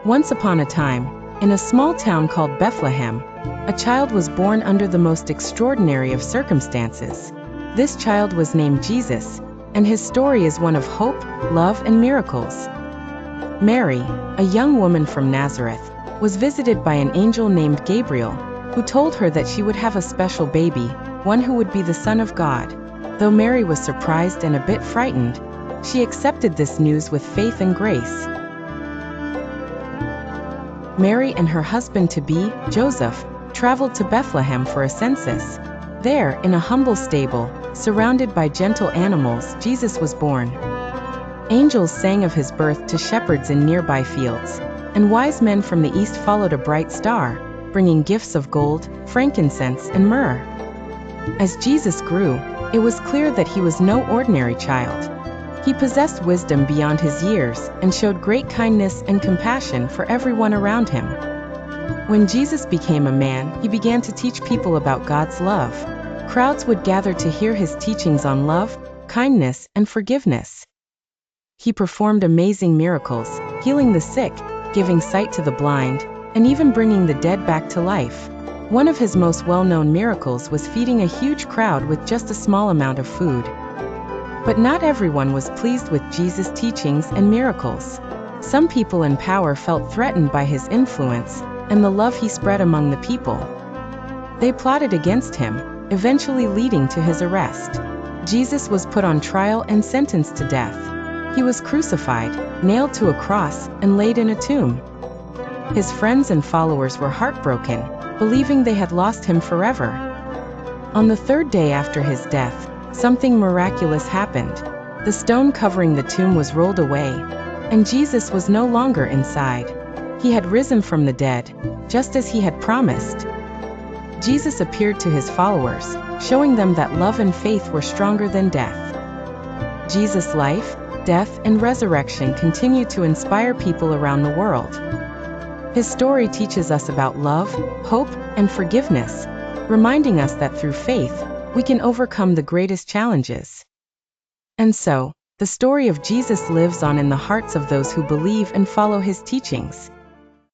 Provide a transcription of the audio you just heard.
Once upon a time, in a small town called Bethlehem, a child was born under the most extraordinary of circumstances. This child was named Jesus, and his story is one of hope, love, and miracles. Mary, a young woman from Nazareth, was visited by an angel named Gabriel, who told her that she would have a special baby, one who would be the Son of God. Though Mary was surprised and a bit frightened, she accepted this news with faith and grace. Mary and her husband-to-be, Joseph, traveled to Bethlehem for a census. There, in a humble stable, surrounded by gentle animals, Jesus was born. Angels sang of his birth to shepherds in nearby fields, and wise men from the east followed a bright star, bringing gifts of gold, frankincense, and myrrh. As Jesus grew, it was clear that he was no ordinary child. He possessed wisdom beyond his years and showed great kindness and compassion for everyone around him. When Jesus became a man, he began to teach people about God's love. Crowds would gather to hear his teachings on love, kindness, and forgiveness. He performed amazing miracles, healing the sick, giving sight to the blind, and even bringing the dead back to life. One of his most well-known miracles was feeding a huge crowd with just a small amount of food. But not everyone was pleased with Jesus' teachings and miracles. Some people in power felt threatened by his influence and the love he spread among the people. They plotted against him, eventually leading to his arrest. Jesus was put on trial and sentenced to death. He was crucified, nailed to a cross, and laid in a tomb. His friends and followers were heartbroken, believing they had lost him forever. On the third day after his death, something miraculous happened. The stone covering the tomb was rolled away, and Jesus was no longer inside. He had risen from the dead, just as he had promised. Jesus appeared to his followers, showing them that love and faith were stronger than death. Jesus' life, death, and resurrection continue to inspire people around the world. His story teaches us about love, hope, and forgiveness, reminding us that through faith, we can overcome the greatest challenges. And so, the story of Jesus lives on in the hearts of those who believe and follow his teachings.